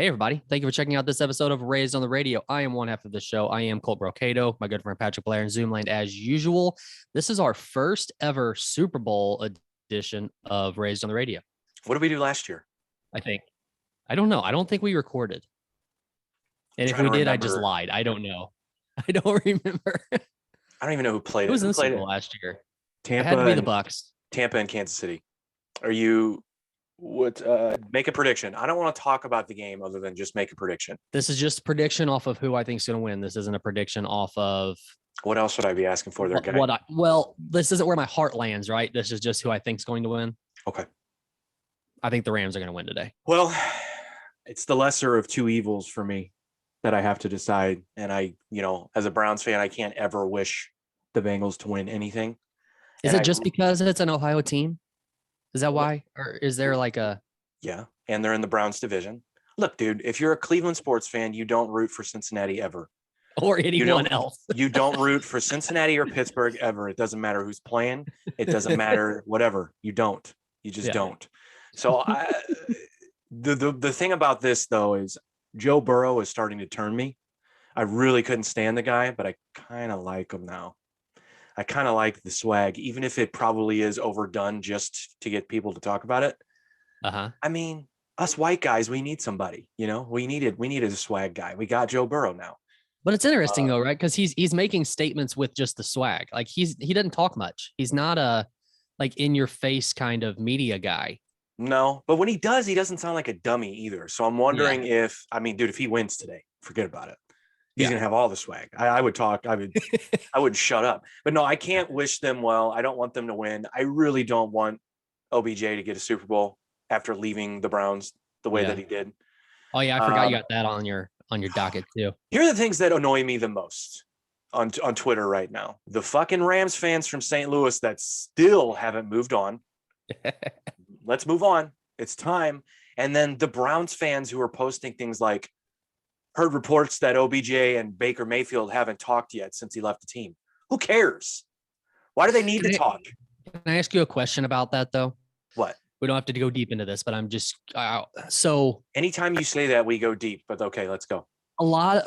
Hey, everybody. Thank you for checking out this episode of Raised on the Radio. I am one half of the show. I am Colt Brocado, my good friend Patrick Blair in Zoomland as usual. This is our first ever Super Bowl edition of Raised on the Radio. What did we do last year? I think. I don't know. I don't think we recorded. And if we did, I just lied. I don't know. I don't remember. I don't even know who played it. Who was in the played Super Bowl last year? Tampa. It had to be the Bucks. Tampa and Kansas City. Are you make a prediction? I don't want to talk about the game other than just make a prediction. This is just a prediction off of who I think is going to win. This isn't a prediction off of what else would I be asking for there? This isn't where my heart lands, right? This is just who I think is going to win. Okay. I think the Rams are going to win today. Well, it's the lesser of two evils for me that I have to decide. And as a Browns fan, I can't ever wish the Bengals to win anything. Is it just because it's an Ohio team? Is that why? Or is there like a... Yeah, and they're in the Browns division. Look, dude, if you're a Cleveland sports fan, you don't root for Cincinnati ever. Or anyone else. You don't root for Cincinnati or Pittsburgh ever. It doesn't matter who's playing. It doesn't matter whatever. You don't. You just don't. So the thing about this, though, is Joe Burrow is starting to turn me. I really couldn't stand the guy, but I kind of like him now. I kind of like the swag, even if it probably is overdone just to get people to talk about it. Uh-huh. I mean, us white guys, we need somebody, we needed a swag guy. We got Joe Burrow now. But it's interesting though, right? Because he's making statements with just the swag. Like he doesn't talk much. He's not a like in your face kind of media guy. No, but when he does, he doesn't sound like a dummy either. So I'm wondering if he wins today, forget about it. He's going to have all the swag. I would talk. I would shut up. But no, I can't wish them well. I don't want them to win. I really don't want OBJ to get a Super Bowl after leaving the Browns the way that he did. Oh, yeah. I forgot you got that on your docket, too. Here are the things that annoy me the most on Twitter right now. The fucking Rams fans from St. Louis that still haven't moved on. Let's move on. It's time. And then the Browns fans who are posting things like, heard reports that OBJ and Baker Mayfield haven't talked yet since he left the team. Who cares? Why do they need to talk? Can I ask you a question about that, though? What? We don't have to go deep into this, but I'm just so. Anytime you say that, we go deep. But okay, let's go. A lot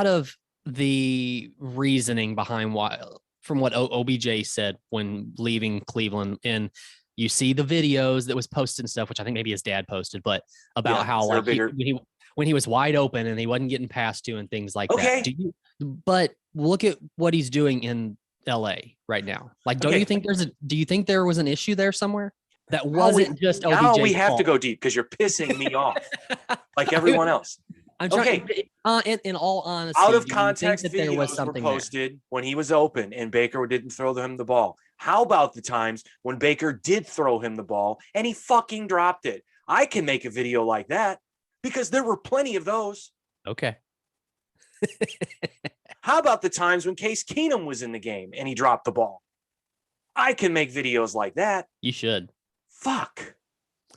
of the reasoning behind why, from what OBJ said when leaving Cleveland, and you see the videos that was posted and stuff, which I think maybe his dad posted, but about how like when he was wide open and he wasn't getting passed to and things like that. But look at what he's doing in LA right now. Like, do you think there was an issue there somewhere that wasn't just OBJ's Now we have fault? to go deep because you're pissing me off like everyone else. I'm trying, in all honesty, out of context that there was videos something were posted when he was open and Baker didn't throw him the ball. How about the times when Baker did throw him the ball and he fucking dropped it? I can make a video like that because there were plenty of those. Okay. How about the times when Case Keenum was in the game and he dropped the ball? I can make videos like that. You should. Fuck.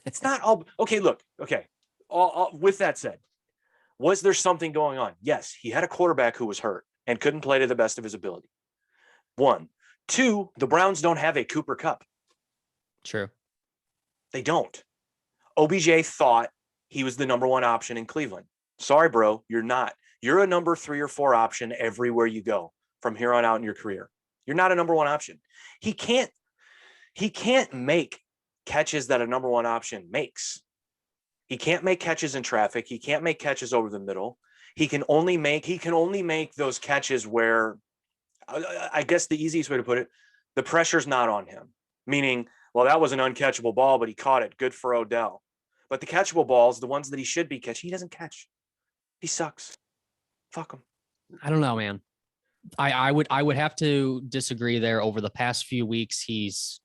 It's not all. Okay, look. Okay. With that said, was there something going on? Yes, he had a quarterback who was hurt and couldn't play to the best of his ability. 1. 2, the Browns don't have a Cooper Kupp. True. They don't. OBJ thought he was the number 1 option in Cleveland. Sorry, bro, you're not. You're a number 3 or 4 option everywhere you go from here on out in your career. You're not a number 1 option. He can't make catches that a number 1 option makes. He can't make catches in traffic. He can't make catches over the middle. He can only make those catches where, I guess the easiest way to put it, the pressure's not on him. Meaning, well, that was an uncatchable ball, but he caught it. Good for Odell. But the catchable balls, the ones that he should be catching, he doesn't catch. He sucks. Fuck him. I don't know, man. I would have to disagree there. Over the past few weeks, he's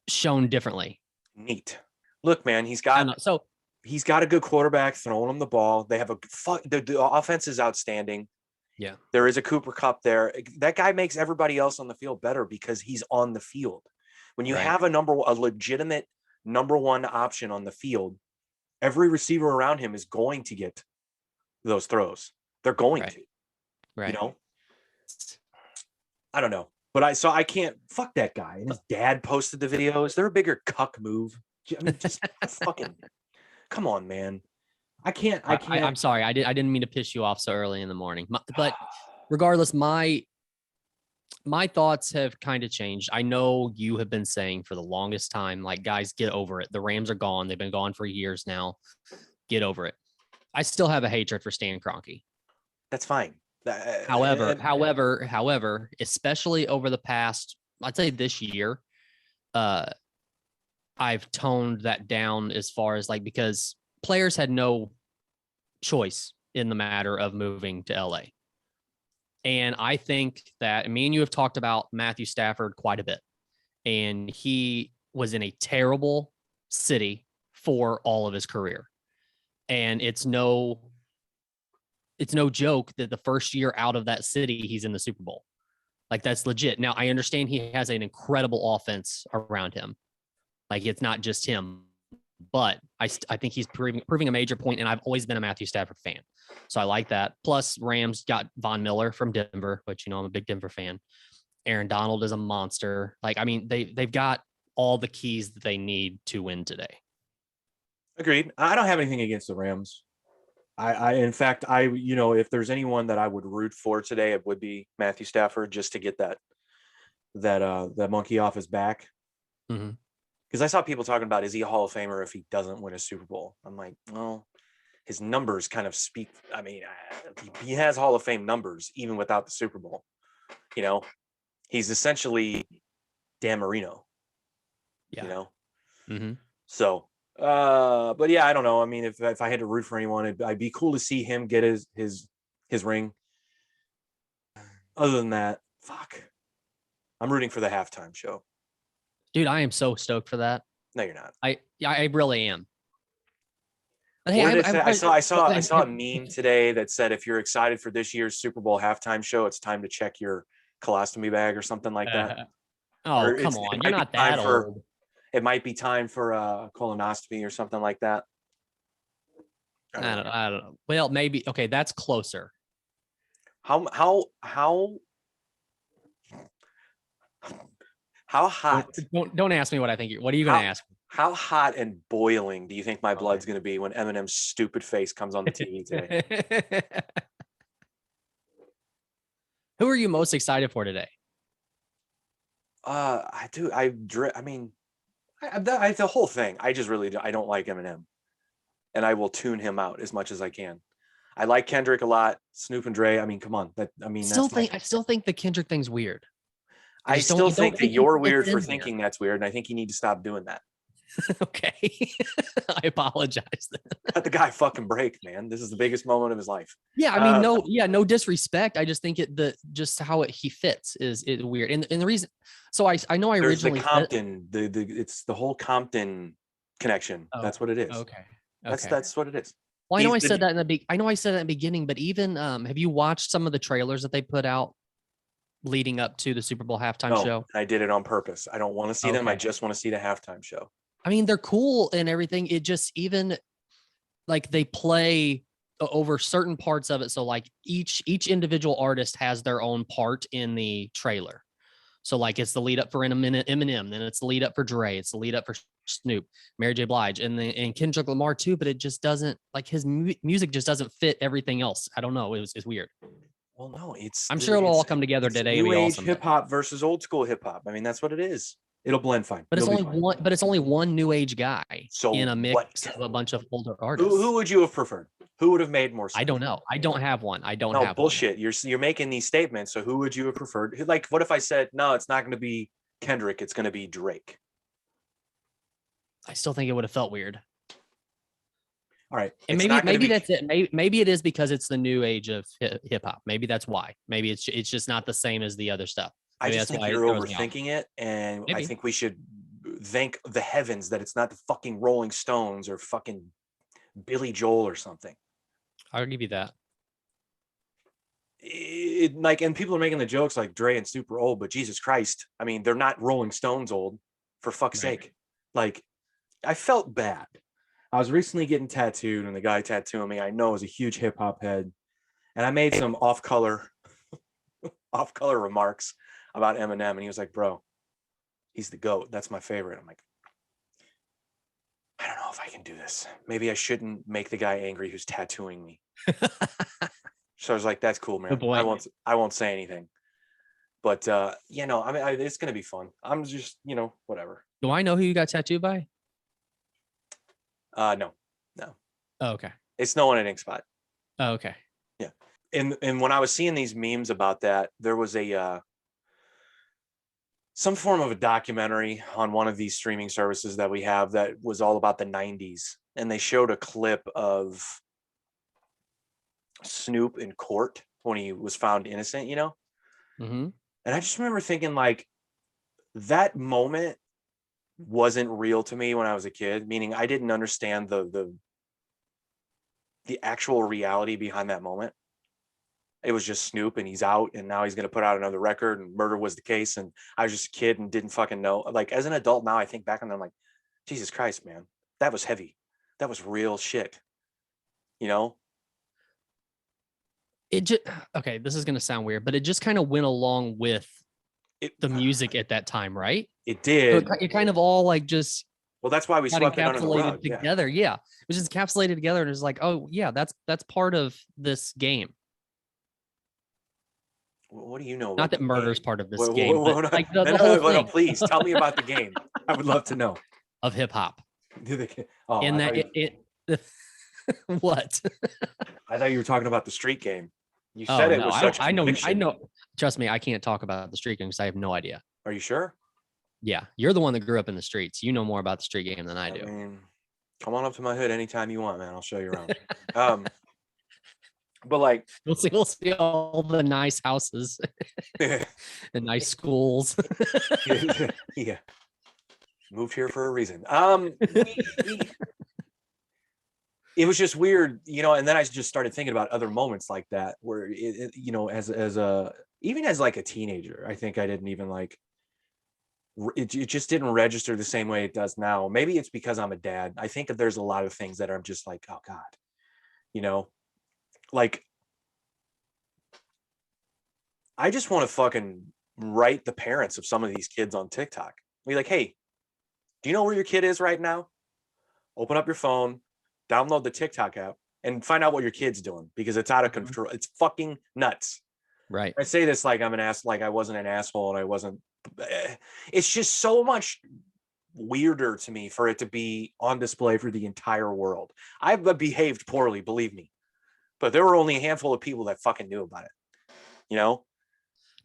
shown differently. Neat. Look, man, he's got a good quarterback throwing him the ball. They have the offense is outstanding. Yeah. There is a Cooper Kupp there. That guy makes everybody else on the field better because he's on the field. When you have a legitimate number 1 option on the field, every receiver around him is going to get those throws. They're going to. Right. I don't know. But I can't fuck that guy. And his dad posted the video. Is there a bigger cuck move? I mean, just fucking come on, man. I I'm can't. sorry. I didn't mean to piss you off so early in the morning. But regardless, my thoughts have kind of changed. I know you have been saying for the longest time, like, guys, get over it. The Rams are gone. They've been gone for years now. Get over it. I still have a hatred for Stan Kroenke. That's fine. However, especially over the past, I'd say this year, uh, I've toned that down as far as like, because players had no choice in the matter of moving to LA. And I think that me and you have talked about Matthew Stafford quite a bit. And he was in a terrible city for all of his career. And it's no joke that the first year out of that city, he's in the Super Bowl. Like, that's legit. Now, I understand he has an incredible offense around him. Like, it's not just him, but I think he's proving a major point, and I've always been a Matthew Stafford fan. So I like that. Plus, Rams got Von Miller from Denver, which, I'm a big Denver fan. Aaron Donald is a monster. Like, I mean, they've got all the keys that they need to win today. Agreed. I don't have anything against the Rams. In fact, if there's anyone that I would root for today, it would be Matthew Stafford, just to get that monkey off his back. Mm-hmm. Because I saw people talking about, is he a Hall of Famer if he doesn't win a Super Bowl? I'm like, well, his numbers kind of speak. I mean, he has Hall of Fame numbers even without the Super Bowl. He's essentially Dan Marino. Yeah. Mm-hmm. So, but yeah, I don't know. I mean, if I had to root for anyone, I'd be cool to see him get his ring. Other than that, fuck. I'm rooting for the halftime show. Dude, I am so stoked for that. No, you're not. I really am. But hey, What did it say? I saw a meme today that said, if you're excited for this year's Super Bowl halftime show, it's time to check your colostomy bag or something like that. Oh, come on. You're not that old. It might be time for a colonoscopy or something like that. I don't know. Well, maybe. Okay, that's closer. How hot? Don't ask me what I think. What are you going to ask me? How hot and boiling do you think my blood's going to be when Eminem's stupid face comes on the TV today? Who are you most excited for today? The whole thing. I don't like Eminem, and I will tune him out as much as I can. I like Kendrick a lot. Snoop and Dre. I mean, come on. I still think the Kendrick thing's weird. I still think that you're weird for thinking that's weird, and I think you need to stop doing that. Okay. I apologize then. Let the guy fucking break, man. This is the biggest moment of his life. Yeah, I mean, no disrespect. I just think just how he fits is weird. And the reason, so I know I originally the Compton, it's the whole Compton connection. That's what it is. Okay. That's what it is. Well, I know I said that in the beginning, but even have you watched some of the trailers that they put out leading up to the Super Bowl halftime show? I did it on purpose. I don't want to see them. I just want to see the halftime show. I mean, they're cool and everything. It just, even like, they play over certain parts of it. So like each individual artist has their own part in the trailer. So like, it's the lead up for Eminem, then it's the lead up for Dre, it's the lead up for Snoop, Mary J. Blige, and Kendrick Lamar too. But it just doesn't, like, his music just doesn't fit everything else. I don't know. It's weird. Well, no, I'm sure it'll all come together today. New age hip hop versus old school hip hop. I mean, that's what it is. It'll blend fine. But it's only one new age guy in a mix of a bunch of older artists. Who would you have preferred? Who would have made more sense? I don't know. I don't have one. No, bullshit. You're making these statements. So who would you have preferred? Like, what if I said, no, it's not going to be Kendrick, it's going to be Drake? I still think it would have felt weird. All right. And maybe that's it. Maybe it is because it's the new age of hip hop. Maybe that's why. Maybe it's just not the same as the other stuff. I just think you're overthinking it, and I think we should thank the heavens that it's not the fucking Rolling Stones or fucking Billy Joel or something. I'll give you that. And people are making the jokes like Dre and Snoop are old, but Jesus Christ, I mean, they're not Rolling Stones old, for fuck's sake. Like, I felt bad. I was recently getting tattooed, and the guy tattooing me, I know, is a huge hip hop head, and I made some off color remarks about Eminem, and he was like, bro, he's the GOAT. That's my favorite. I'm like, I don't know if I can do this. Maybe I shouldn't make the guy angry who's tattooing me. So I was like, that's cool, man. Good point. I won't say anything. But you know, I mean, it's gonna be fun. I'm just, you know, whatever. Do I know who you got tattooed by? No, no, Oh, okay. it's no one at Ink Spot. Oh, okay. Yeah, and when I was seeing these memes about that, there was a some form of a documentary on one of these streaming services that we have that was all about the 90s, and they showed a clip of Snoop in court when he was found innocent, you know. Mm-hmm. And I just remember thinking, like, that moment wasn't real to me when I was a kid, meaning I didn't understand the actual reality behind that moment. It was just Snoop and he's out and now he's going to put out another record and murder was the case. And I was just a kid and didn't fucking know. Like, as an adult now, I think back and I'm like, Jesus Christ, man, that was heavy. That was real shit. You know? It just okay. This is gonna sound weird, but it just kind of went along with It the music at that time, right? it So did. it kind of all like just Well, that's why we got swept it under the rug. encapsulated together. Yeah. It was just encapsulated together, and it's like, oh yeah, that's part of this game. What do you know Not about that the murder is game? part of this game, but No, like the whole no, thing please tell me about the game. I would love to know. of hip hop. Oh, In that what? I thought you were talking about the street game. You Oh said it no, with such I conviction. know. Trust me, I can't talk about the street game because I have no idea. Are you sure? Yeah, you're the one that grew up in the streets. You know more about the street game than I I do. mean, come on up to my hood anytime you want, man. I'll show you around. But like, We'll see all the nice houses yeah, and nice schools. yeah, moved here for a reason. It was just weird, you know. And then I just started thinking about other moments like that, where you know, as a even as like a teenager, I think I didn't even like it just didn't register the same way it does now. Maybe it's because I'm a dad. I think that there's a lot of things that are just like, oh God, you know, like I just want to fucking write the parents of some of these kids on TikTok. Be like, hey, do you know where your kid is right now? Open up your phone, download the TikTok app, and find out what your kid's doing because it's out of control. It's fucking nuts. Right. I say this like I'm an ass, like I wasn't an asshole and I wasn't. It's just so much weirder to me for it to be on display for the entire world. I've behaved poorly, believe me, but there were only a handful of people that fucking knew about it. You know.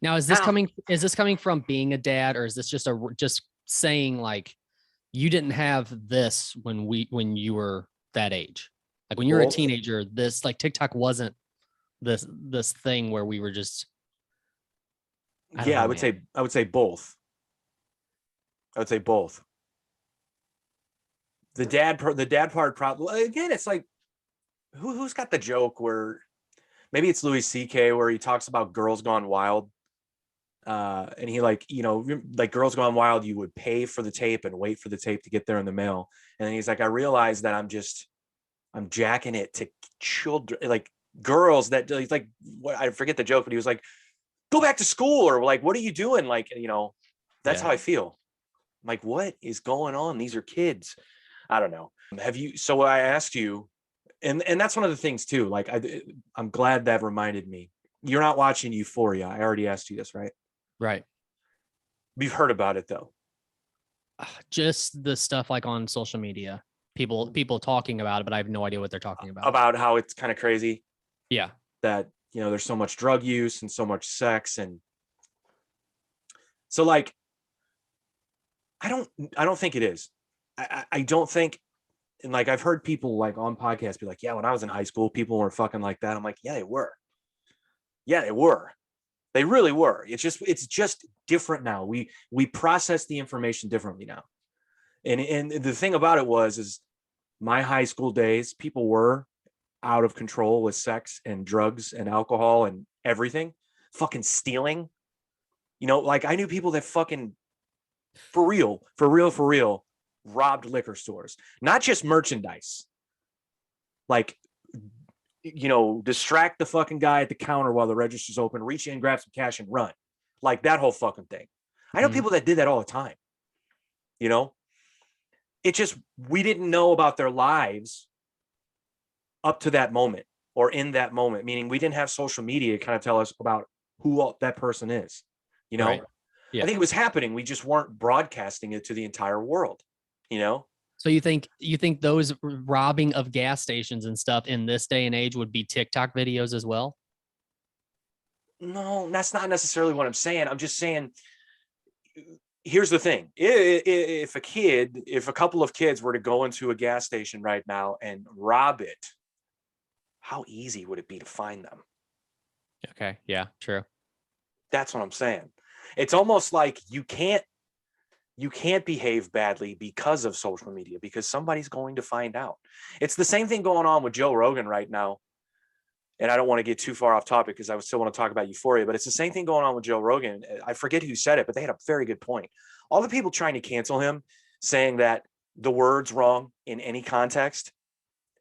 Now, is this coming from being a dad, or is this just saying like you didn't have this when you were that age? Like when you're a teenager, this like TikTok wasn't this thing where we were just yeah, I would say both. I would say both. The dad part probably again, it's like who's got the joke where maybe it's Louis C.K. where he talks about Girls Gone Wild. And he like, you know, like Girls Gone Wild, you would pay for the tape and wait for the tape to get there in the mail. And then he's like, I realized that I'm jacking it to children, like girls that he's like, what I forget the joke, but he was like, go back to school or like, what are you doing? Like, you know, that's how I feel. I'm like, what is going on? These are kids. I don't know. So I asked you, and that's one of the things too. Like I'm glad that reminded me. You're not watching Euphoria. I already asked you this, right? Right. We've heard about it though. Just the stuff like on social media, people talking about it, but I have no idea what they're talking about. About how it's kind of crazy. Yeah. That, you know, there's so much drug use and so much sex. And so like, I don't think it is. I don't think, and like I've heard people like on podcasts be like, yeah, when I was in high school, people were fucking like that. I'm like, yeah, they were. Yeah, they were. They really were. It's just different now. We process the information differently now. And the thing about it is my high school days, people were out of control with sex and drugs and alcohol and everything, fucking stealing. You know, like I knew people that fucking for real, robbed liquor stores, not just merchandise. Like, you know, distract the fucking guy at the counter while the register's open, reach in, grab some cash and run. Like that whole fucking thing. I know people that did that all the time, you know? It just, we didn't know about their lives up to that moment or in that moment, meaning we didn't have social media to kind of tell us about who that person is. You know, Right. Yeah. I think it was happening. We just weren't broadcasting it to the entire world, you know? So you think those robbing of gas stations and stuff in this day and age would be TikTok videos as well? No, that's not necessarily what I'm saying. I'm just saying, here's the thing. If a couple of kids were to go into a gas station right now and rob it, how easy would it be to find them? Okay. Yeah, true. That's what I'm saying. It's almost like you can't behave badly because of social media, because somebody's going to find out. It's the same thing going on with Joe Rogan right now. And I don't want to get too far off topic because I still want to talk about Euphoria, but it's the same thing going on with Joe Rogan. I forget who said it, but they had a very good point. All the people trying to cancel him, saying that the word's wrong in any context.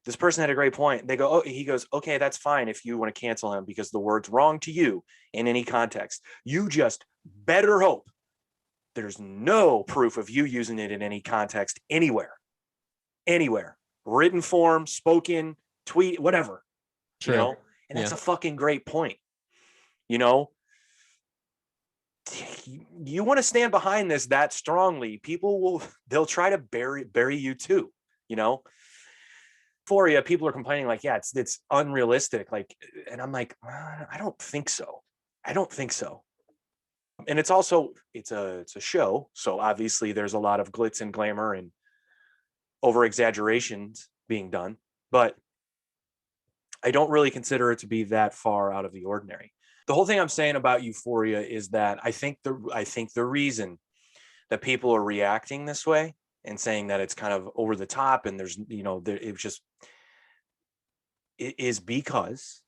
This person had a great point. They go, oh, he goes, okay, that's fine if you want to cancel him because the word's wrong to you in any context. You just better hope there's no proof of you using it in any context anywhere, written form, spoken, tweet, whatever, True. and that's a fucking great point. You know, you want to stand behind this that strongly, they'll try to bury you too, you know. Euphoria, people are complaining like, yeah, it's unrealistic, like, and I'm like, I don't think so. And it's also it's a show, so obviously there's a lot of glitz and glamour and over exaggerations being done, but I don't really consider it to be that far out of the ordinary. The whole thing I'm saying about Euphoria is that I think the reason that people are reacting this way and saying that it's kind of over the top and there's, it is because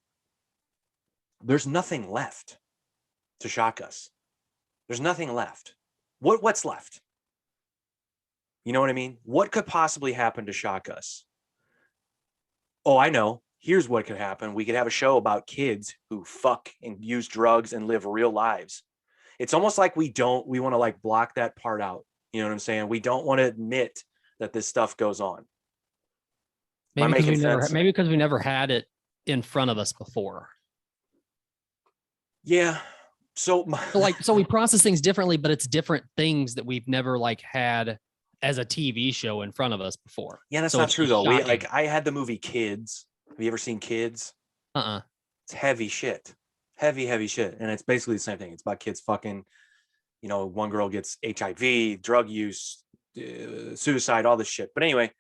there's nothing left to shock us. There's nothing left. What's left? You know what I mean? What could possibly happen to shock us? Oh, I know. Here's what could happen. We could have a show about kids who fuck and use drugs and live real lives. It's almost like we want to like block that part out. You know what I'm saying? We don't want to admit that this stuff goes on. Maybe because we never had it in front of us before. Yeah. So we process things differently, but it's different things that we've never like had as a TV show in front of us before. Yeah, that's not true though. I had the movie Kids. Have you ever seen Kids? It's heavy shit. Heavy shit. And it's basically the same thing. It's about kids fucking, one girl gets HIV, drug use, suicide, all this shit. But anyway,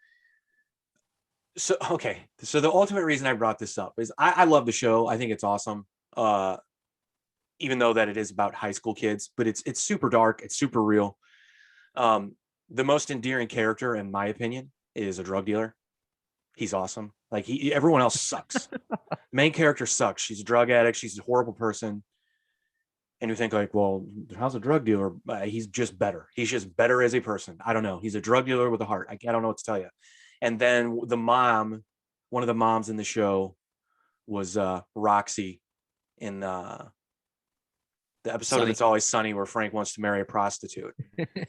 so the ultimate reason I brought this up is I love the show. I think it's awesome. Even though that it is about high school kids, but it's super dark. It's super real. The most endearing character, in my opinion, is a drug dealer. He's awesome. Like everyone else sucks. Main character sucks. She's a drug addict. She's a horrible person. And you think like, well, how's a drug dealer? He's just better. He's just better as a person. I don't know. He's a drug dealer with a heart. I don't know what to tell you. And then one of the moms in the show was Roxy in the episode of It's Always Sunny where Frank wants to marry a prostitute.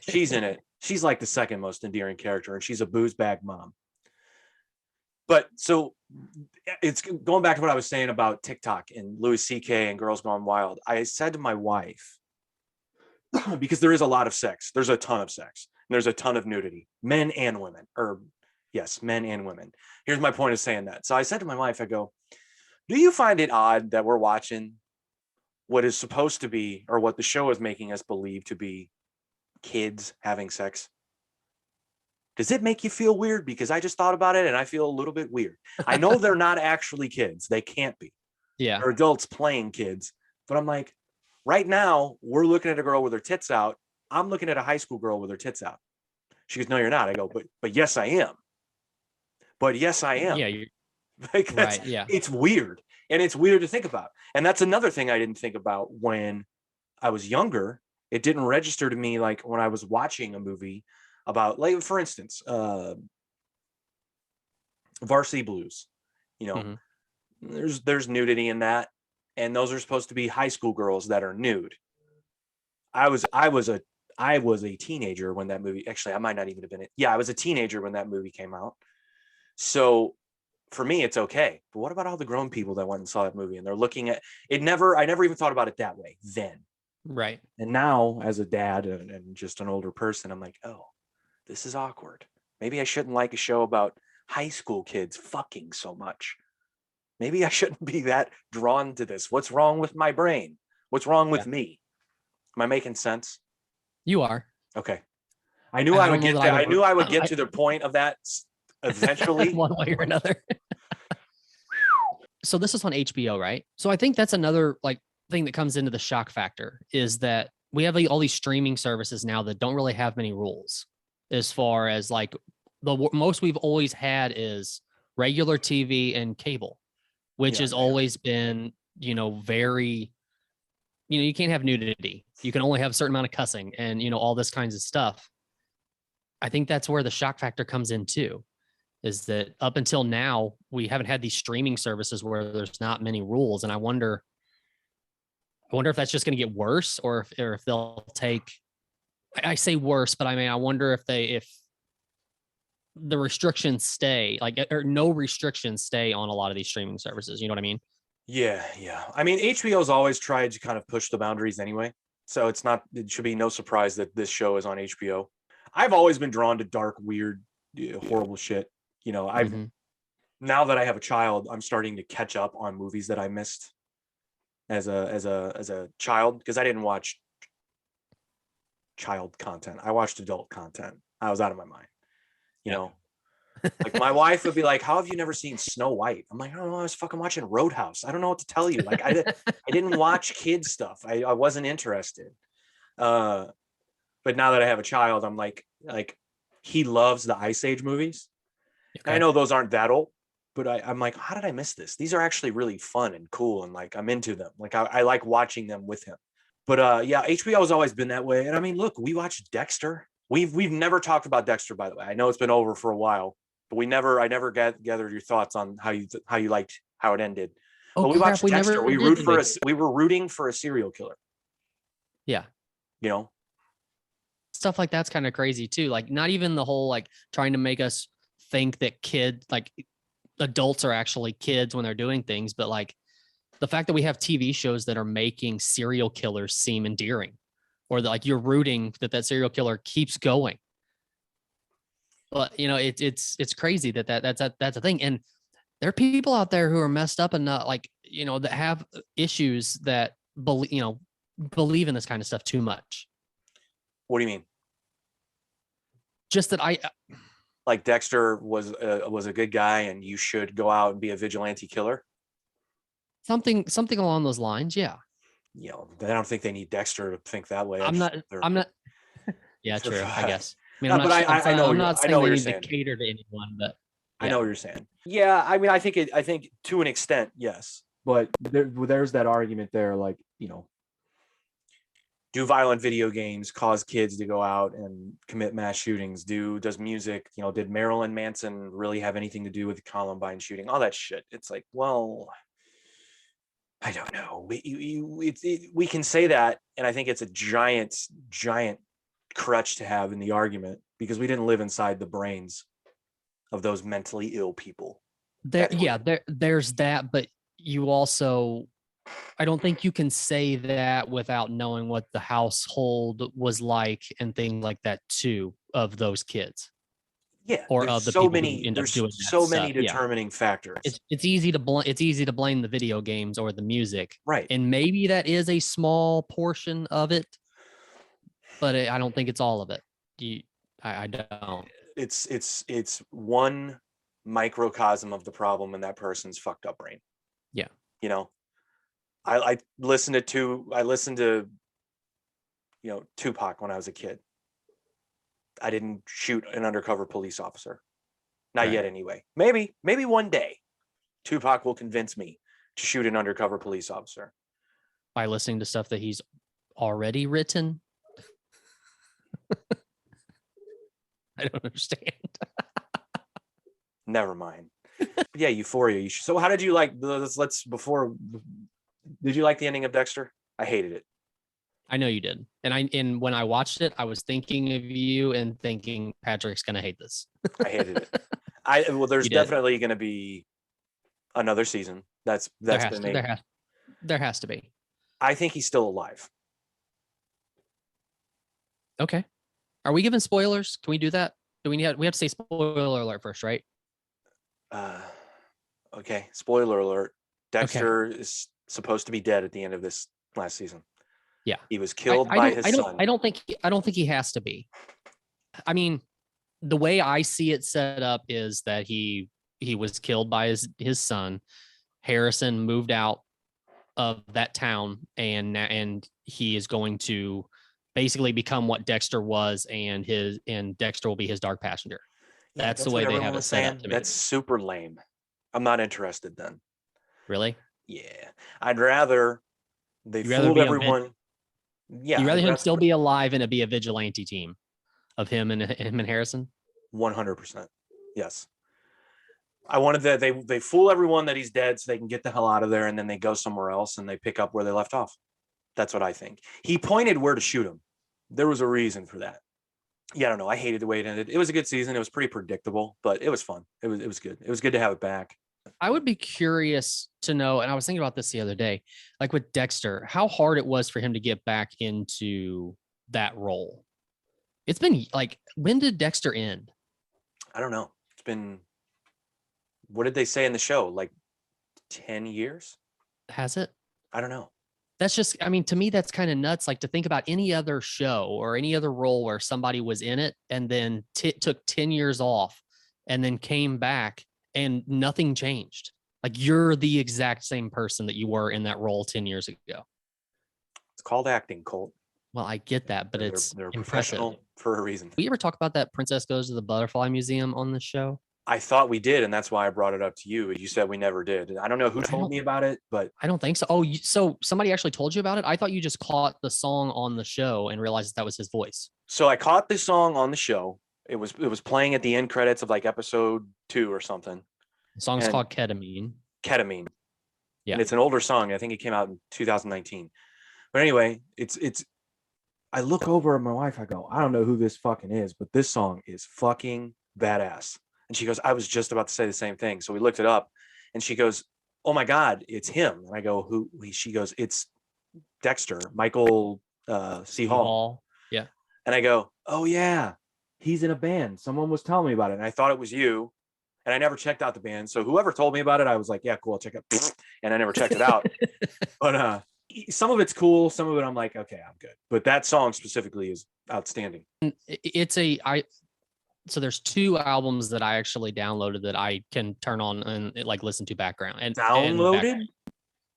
She's in it. She's like the second most endearing character, and she's a booze bag mom. But so it's going back to what I was saying about TikTok and Louis C.K. and Girls Gone Wild. I said to my wife, because there is a lot of sex. There's a ton of sex. And there's a ton of nudity, men and women, men and women. Here's my point of saying that. So I said to my wife, I go, do you find it odd that we're watching what is supposed to be, or what the show is making us believe to be, kids having sex? Does it make you feel weird? Because I just thought about it and I feel a little bit weird. I know they're not actually kids. They can't be. Yeah. They're adults playing kids. But I'm like, right now, we're looking at a girl with her tits out. I'm looking at a high school girl with her tits out. She goes, no, you're not. I go, but yes, I am. But yes, I am. Yeah. Right. Yeah. It's weird. And it's weird to think about. And that's another thing I didn't think about when I was younger. It didn't register to me like when I was watching a movie about, like, for instance, Varsity Blues. There's nudity in that, and those are supposed to be high school girls that are nude. I was I was a teenager when that movie, actually, I might not even have been it. Yeah, I was a teenager when that movie came out. So for me, it's okay. But what about all the grown people that went and saw that movie and they're looking at it? I never even thought about it that way then. Right. And now, as a dad and just an older person, I'm like, oh, this is awkward. Maybe I shouldn't like a show about high school kids fucking so much. Maybe I shouldn't be that drawn to this. What's wrong with my brain? What's wrong with me? Am I making sense? You are. Okay. I knew I I don't would know get that there. I've I ever knew I would get to the point of that eventually. one way or another. So this is on HBO, right? So I think that's another like thing that comes into the shock factor is that we have all these streaming services now that don't really have many rules as far as like the most we've always had is regular TV and cable, which has always been, very, you can't have nudity. You can only have a certain amount of cussing and, all this kinds of stuff. I think that's where the shock factor comes in too, is that up until now, we haven't had these streaming services where there's not many rules. And I wonder if that's just going to get worse or if they'll take, I say worse, but I mean, I wonder if the restrictions stay like, or no restrictions stay on a lot of these streaming services. You know what I mean? Yeah. I mean, HBO's always tried to kind of push the boundaries anyway. So it should be no surprise that this show is on HBO. I've always been drawn to dark, weird, horrible shit. Now that I have a child, I'm starting to catch up on movies that I missed as a child, because I didn't watch child content. I watched adult content. I was out of my mind. Like my wife would be like, "How have you never seen Snow White?" I'm like, "I don't know. I was fucking watching Roadhouse. I don't know what to tell you. Like I didn't watch kids stuff. I wasn't interested." But now that I have a child, I'm like he loves the Ice Age movies. Okay. I know those aren't that old, but I'm like, how did I miss this? These are actually really fun and cool, and like I'm into them. Like I like watching them with him. But yeah, HBO has always been that way. And I mean, look, we watched Dexter. We've never talked about Dexter, by the way. I know it's been over for a while, but I never gathered your thoughts on how you liked how it ended. Oh, but we watched Dexter. We were rooting for a serial killer. Yeah. Stuff like that's kind of crazy too. Like not even the whole like trying to make us think that like adults are actually kids when they're doing things, but like the fact that we have TV shows that are making serial killers seem endearing, or that like you're rooting that serial killer keeps going. But it's crazy that's a thing. And there are people out there who are messed up and not like, that have issues that believe in this kind of stuff too much. What do you mean? Just that like Dexter was a good guy and you should go out and be a vigilante killer. Something along those lines. Yeah. I don't think they need Dexter to think that way. I'm not. Yeah, true. I guess. I mean, I know. I'm not saying they need to cater to anyone, but I know what you're saying. Yeah, I mean, I think to an extent, yes, but there's that argument there, like do violent video games cause kids to go out and commit mass shootings? Does music, did Marilyn Manson really have anything to do with the Columbine shooting? All that shit. It's like, well, I don't know. We can say that, and I think it's a giant crutch to have in the argument because we didn't live inside the brains of those mentally ill people. There's that, but you also, I don't think you can say that without knowing what the household was like and things like that too of those kids. Yeah, or of the people who end up doing that so many determining factors. It's easy to blame the video games or the music, right? And maybe that is a small portion of it, but I don't think it's all of it. I don't. It's one microcosm of the problem in that person's fucked up brain. Yeah. I listened to Tupac when I was a kid. I didn't shoot an undercover police officer. Not yet anyway. Maybe one day Tupac will convince me to shoot an undercover police officer. By listening to stuff that he's already written? I don't understand. Never mind. Yeah, Euphoria. So how did you like did you like the ending of Dexter? I hated it. I know you did. And when I watched it, I was thinking of you and thinking Patrick's gonna hate this. I hated it. Well, there's You did. definitely going to be another season. That's been made. There has to be. I think he's still alive. Okay. Are we giving spoilers? Can we do that? We have to say spoiler alert first, right? Okay. Spoiler alert. Dexter is supposed to be dead at the end of this last season. Yeah. He was killed by his son. I don't think he has to be. I mean, the way I see it set up is that he was killed by his son. Harrison moved out of that town, and he is going to basically become what Dexter was, and Dexter will be his dark passenger. Yeah, that's the way they have it set up to me. That's super lame. I'm not interested then. Really? Yeah. I'd rather they fooled everyone. Yeah. You'd rather him still be alive and it be a vigilante team of him and Harrison? 100%. Yes. I wanted that they fool everyone that he's dead so they can get the hell out of there, and then they go somewhere else and they pick up where they left off. That's what I think. He pointed where to shoot him. There was a reason for that. Yeah, I don't know. I hated the way it ended. It was a good season. It was pretty predictable, but it was fun. It was good. It was good to have it back. I would be curious to know, and I was thinking about this the other day, like with Dexter, how hard it was for him to get back into that role. It's been like, when did Dexter end? I don't know. It's been, what did they say in the show? Like 10 years? Has it? I don't know. That's just, I mean, to me, that's kind of nuts. Like to think about any other show or any other role where somebody was in it and then took 10 years off and then came back and nothing changed. Like you're the exact same person that you were in that role 10 years ago. It's called acting, Colt. Well, I get that, but they're professional for a reason. We ever talk about that Princess Goes to the Butterfly Museum on the show? I thought we did, and that's why I brought it up to you. You said we never did. I don't know who told me about it, but I don't think so. Oh, so somebody actually told you about it? I thought you just caught the song on the show and realized that was his voice. So I caught this song on the show. It was playing at the end credits of like episode 2 or something. The song's called Ketamine. Ketamine. Yeah. And it's an older song. I think it came out in 2019. But anyway, it's I look over at my wife, I go, I don't know who this fucking is, but this song is fucking badass. And she goes, I was just about to say the same thing. So we looked it up and she goes, oh my God, it's him. And I go, who? She goes, it's Dexter, Michael C. Hall. Yeah. And I go, oh yeah, he's in a band. Someone was telling me about it. And I thought it was you. And I never checked out the band. So whoever told me about it, I was like, yeah, cool, I'll check it. And I never checked it out. But some of it's cool. Some of it I'm like, okay, I'm good. But that song specifically is outstanding. So there's 2 albums that I actually downloaded that I can turn on and like listen to background. And downloaded?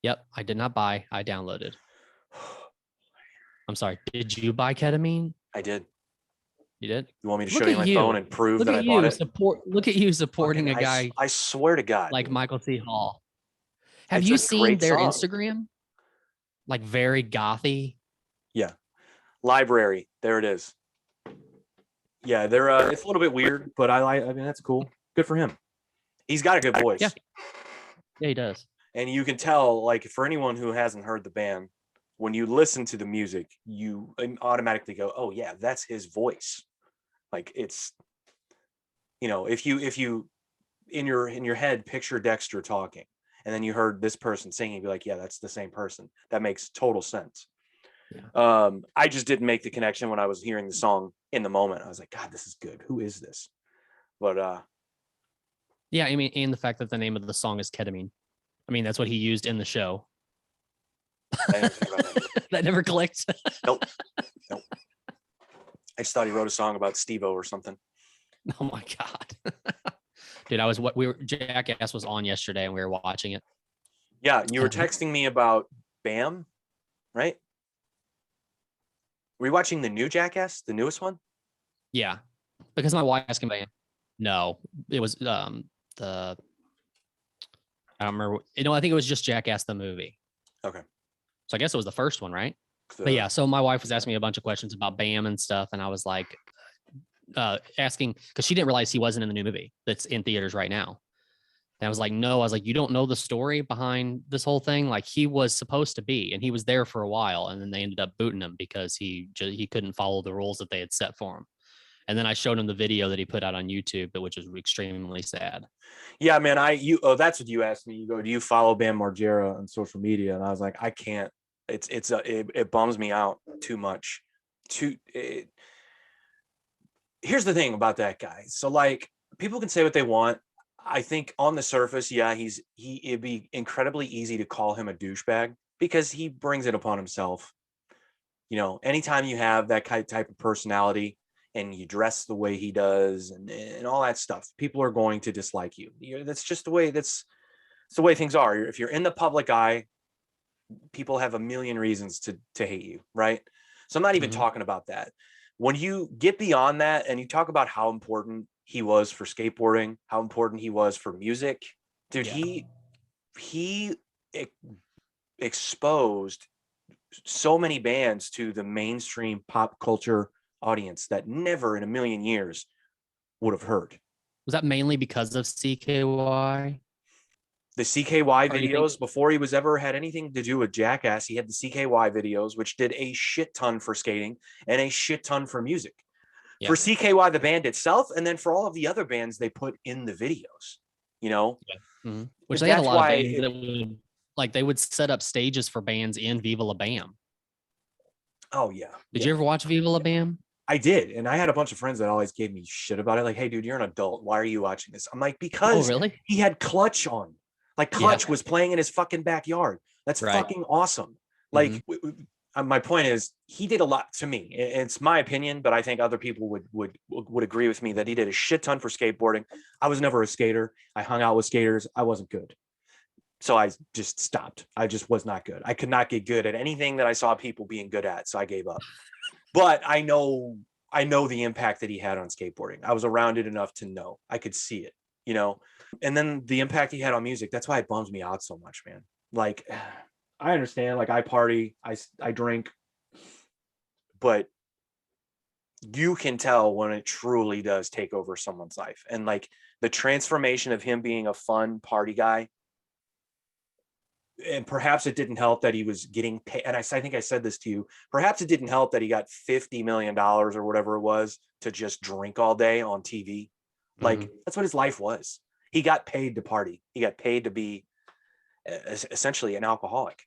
Yep, I did not buy. I downloaded. I'm sorry. Did you buy Ketamine? I did. You did? You want me to show you my phone and prove that I bought it? Look at you supporting a guy. I swear to God. Like Michael C. Hall. Have you seen their Instagram? Like very gothy. Yeah. Library. There it is. Yeah, they're it's a little bit weird, but I mean that's cool. Good for him. He's got a good voice. Yeah, he does. And you can tell, like, for anyone who hasn't heard the band, when you listen to the music, you automatically go, "Oh yeah, that's his voice." Like it's, you know, if you in your head picture Dexter talking, and then you heard this person singing, you'd be like, "Yeah, that's the same person." That makes total sense. Yeah. I just didn't make the connection when I was hearing the song in the moment. I was like, God, this is good. Who is this? But yeah, I mean, and the fact that the name of the song is Ketamine. I mean, that's what he used in the show. That never clicked. Nope. I just thought he wrote a song about Steve-O or something. Oh my God. Dude, Jackass was on yesterday and we were watching it. Yeah, you were texting me about Bam, right? Were you watching the new Jackass, the newest one? Yeah, because my wife asked me. No, it was I don't remember. I think it was just Jackass the movie. Okay. So I guess it was the first one, right? But yeah, so my wife was asking me a bunch of questions about Bam and stuff, and I was like asking because she didn't realize he wasn't in the new movie that's in theaters right now. And I was like, no, I was like, you don't know the story behind this whole thing. Like he was supposed to be, and he was there for a while, and then they ended up booting him because he couldn't follow the rules that they had set for him. And then I showed him the video that he put out on YouTube, which was extremely sad. Yeah, man. That's what you asked me. You go, do you follow Bam Margera on social media? And I was like, I can't. It bums me out too much. Here's the thing about that guy. So like, people can say what they want. I think on the surface, yeah, it'd be incredibly easy to call him a douchebag because he brings it upon himself. You know, anytime you have that type of personality and you dress the way he does and all that stuff, people are going to dislike you. That's just that's the way things are. If you're in the public eye, people have a million reasons to hate you, right? So I'm not even talking about that. When you get beyond that and you talk about how important he was for skateboarding, how important he was for music, dude, yeah. he exposed so many bands to the mainstream pop culture audience that never in a million years would have heard. Was that mainly because of CKY? The CKY videos, before he was ever had anything to do with Jackass, he had the CKY videos, which did a shit ton for skating and a shit ton for music. Yeah. For CKY, the band itself, and then for all of the other bands they put in the videos, you know? Yeah. Mm-hmm. Which they had a lot of bands that would, like, they would set up stages for bands in Viva La Bam. Oh, yeah. Did you ever watch Viva La Bam? I did. And I had a bunch of friends that always gave me shit about it. Like, hey, dude, you're an adult. Why are you watching this? I'm like, because really? He had Clutch on. Like Clutch was playing in his fucking backyard. That's fucking awesome. Like, my point is, he did a lot to me. It's my opinion, but I think other people would agree with me that he did a shit ton for skateboarding. I was never a skater. I hung out with skaters. I wasn't good. So I just stopped. I just was not good. I could not get good at anything that I saw people being good at. So I gave up. But I know the impact that he had on skateboarding. I was around it enough to know. I could see it, you know? And then the impact he had on music. That's why it bums me out so much, man. Like, I understand, like, I party, I drink, but you can tell when it truly does take over someone's life. And like the transformation of him being a fun party guy, and perhaps it didn't help that he was getting paid. And I think I said this to you, perhaps it didn't help that he got $50 million or whatever it was to just drink all day on TV. Like, that's what his life was. He got paid to party. He got paid to be essentially an alcoholic.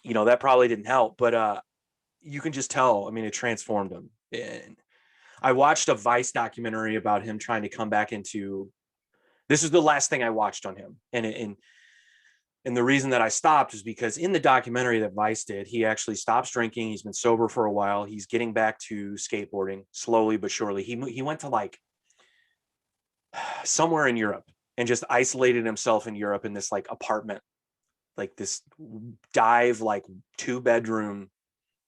You know, that probably didn't help, but you can just tell. I mean, it transformed him. And I watched a Vice documentary about him trying to come back into. This is the last thing I watched on him, and the reason that I stopped is because in the documentary that Vice did, he actually stops drinking. He's been sober for a while. He's getting back to skateboarding slowly but surely. He went to like somewhere in Europe and just isolated himself in Europe in this like apartment, like this dive, like 2-bedroom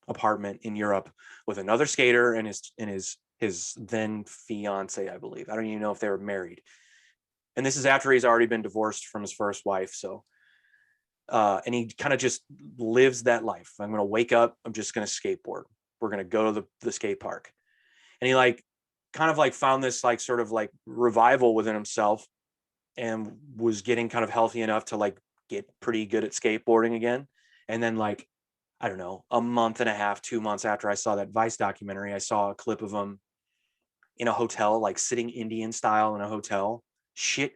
apartment in Europe with another skater and his then fiance, I believe. I don't even know if they were married. And this is after he's already been divorced from his first wife. So, and he kind of just lives that life. I'm going to wake up. I'm just going to skateboard. We're going to go to the skate park. And he like kind of like found this like sort of like revival within himself and was getting kind of healthy enough to like get pretty good at skateboarding again. And then like, I don't know, a month and a half, 2 months after I saw that Vice documentary, I saw a clip of him in a hotel, like sitting Indian style in a hotel, shit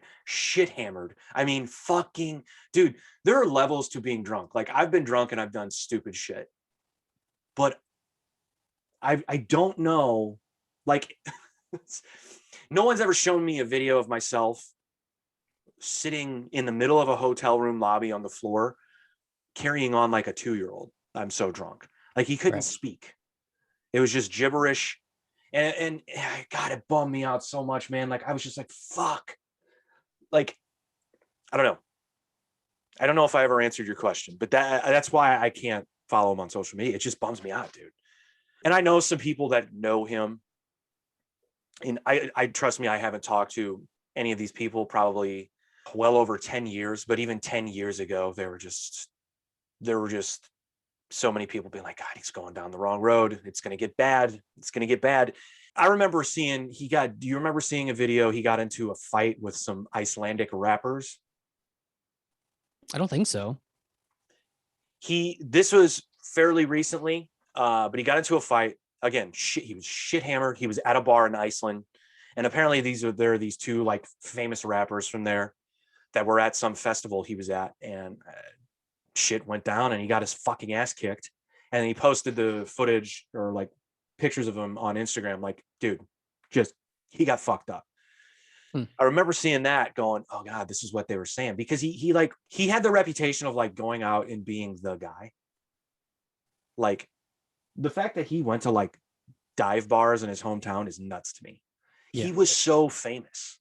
hammered. I mean, fucking dude, there are levels to being drunk. Like, I've been drunk and I've done stupid shit, but I don't know, like no one's ever shown me a video of myself sitting in the middle of a hotel room lobby on the floor carrying on like a 2-year-old. I'm so drunk. Like, he couldn't speak. It was just gibberish. And God, it bummed me out so much, man. Like, I was just like, fuck. Like, I don't know. I don't know if I ever answered your question, but that's why I can't follow him on social media. It just bums me out, dude. And I know some people that know him. And I trust me, I haven't talked to any of these people probably well over 10 years, but even 10 years ago, there were just so many people being like, God, he's going down the wrong road. It's going to get bad. It's going to get bad. I remember seeing do you remember seeing a video? He got into a fight with some Icelandic rappers. I don't think so. This was fairly recently, but he got into a fight again. He was shit hammered. He was at a bar in Iceland, and apparently there are these two like famous rappers from there that were at some festival he was at, and shit went down, and he got his fucking ass kicked. And he posted the footage or like pictures of him on Instagram. Like, dude, just he got fucked up. I remember seeing that going, oh God, this is what they were saying, because he had the reputation of like going out and being the guy. Like the fact that he went to like dive bars in his hometown is nuts to me. Yeah. He was so famous.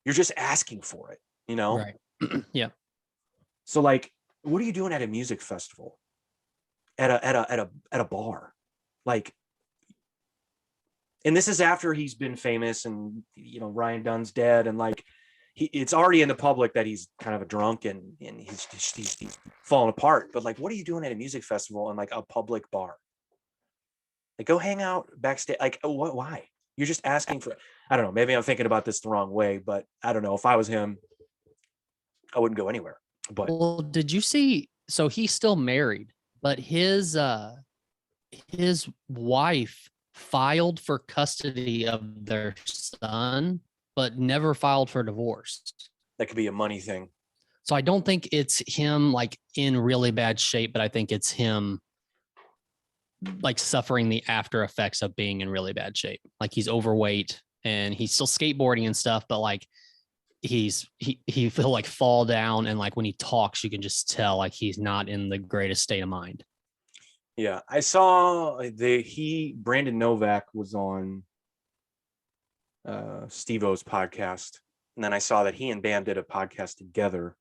You're just asking for it, you know? Right. Yeah. So like, what are you doing at a music festival? At a bar? Like, and this is after he's been famous, and you know Ryan Dunn's dead, and like it's already in the public that he's kind of a drunk and he's falling apart. But like, what are you doing at a music festival and like a public bar? Like, go hang out backstage. Like, what? Why? You're just asking for. I don't know. Maybe I'm thinking about this the wrong way, but I don't know. If I was him, I wouldn't go anywhere. But well, did you see? So he's still married, but his wife filed for custody of their son, but never filed for divorce. that could be a money thing. So I don't think it's him like in really bad shape, but I think it's him like suffering the after effects of being in really bad shape. Like he's overweight and he's still skateboarding and stuff, but like he'll like fall down, and like when he talks, you can just tell like he's not in the greatest state of mind. Yeah, I saw Brandon Novak was on Steve-O's podcast, and then I saw that he and Bam did a podcast together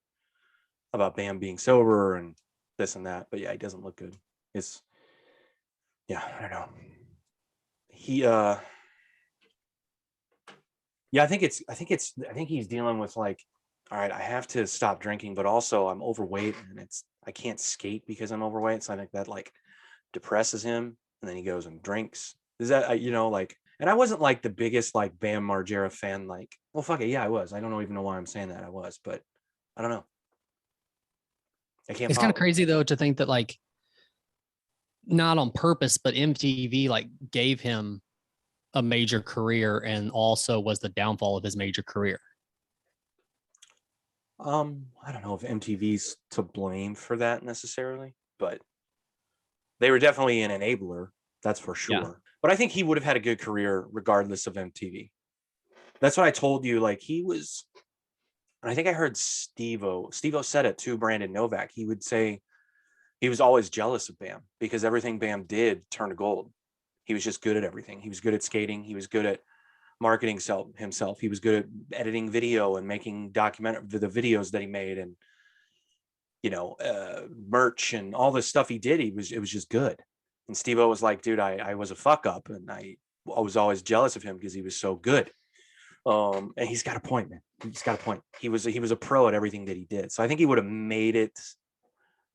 about Bam being sober and this and that. But yeah, he doesn't look good. I don't know. I think he's dealing with like, all right, I have to stop drinking, but also I'm overweight and I can't skate because I'm overweight. So I think that like depresses him, and then he goes and drinks. Is that, like, and I wasn't like the biggest like Bam Margera fan. Like, well, fuck it. Yeah, I was. I don't even know why I'm saying that. I was, but I don't know. I can't. It's kind of crazy though to think that like not on purpose, but MTV like gave him a major career and also was the downfall of his major career. I don't know if MTV's to blame for that necessarily, but they were definitely an enabler. That's for sure. Yeah. But I think he would have had a good career regardless of MTV. That's what I told you. Like he was, and I think I heard Steve-O said it to Brandon Novak. He would say he was always jealous of Bam because everything Bam did turned gold. He was just good at everything. He was good at skating. He was good at marketing himself. He was good at editing video and making the videos that he made, and merch and all this stuff he did. It was just good. And Steve-O was like, dude, I was a fuck up, and I was always jealous of him because he was so good. And he's got a point, man. He's got a point. He was a pro at everything that he did. So I think he would have made it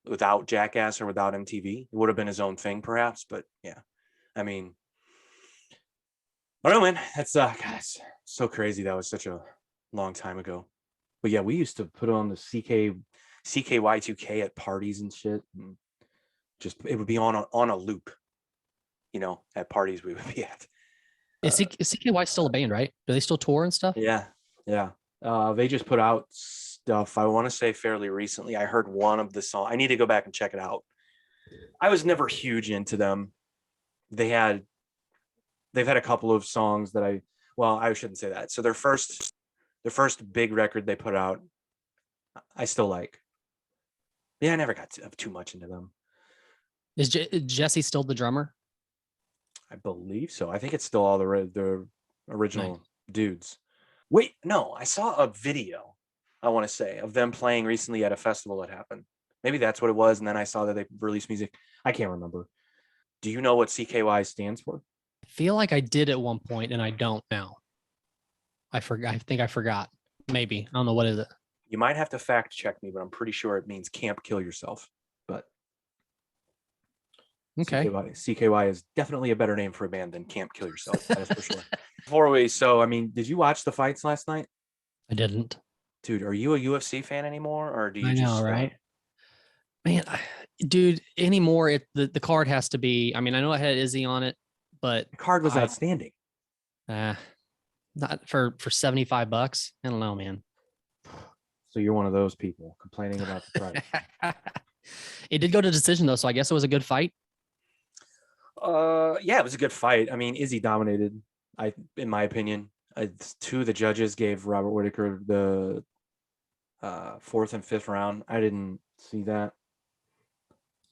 without Jackass or without MTV. It would have been his own thing, perhaps. But yeah, I mean, I don't know, man. That's God, it's so crazy. That was such a long time ago. But yeah, we used to put on the CKY2K at parties and shit. And just it would be on a loop. At parties we would be at. Is CKY still a band, right? Do they still tour and stuff? Yeah. They just put out stuff, I want to say fairly recently. I heard one of the songs. I need to go back and check it out. I was never huge into them. They've had a couple of songs that I shouldn't say that. So their first big record they put out, I still like. Yeah, I never got too much into them. Is Jesse still the drummer? I believe so. I think it's still all the original dudes. Wait, no, I saw a video, I want to say, of them playing recently at a festival that happened. Maybe that's what it was. And then I saw that they released music. I can't remember. Do you know what CKY stands for? I feel like I did at one point and I don't now. I forgot. I think I forgot. Maybe. I don't know. What is it? You might have to fact check me, but I'm pretty sure it means Camp Kill Yourself. But okay. CKY is definitely a better name for a band than Camp Kill Yourself. That is for sure. Did you watch the fights last night? I didn't. Dude, are you a UFC fan anymore, or do you I know, just right? Man, dude, anymore, the card has to be. I mean, I know it had Izzy on it, but the card was I outstanding? uh, not for $75. I don't know, man. So you're one of those people complaining about the price. It did go to decision though, so I guess it was a good fight. Yeah, it was a good fight. I mean, Izzy dominated. In my opinion, two of the judges gave Robert Whitaker the fourth and fifth round. I didn't see that.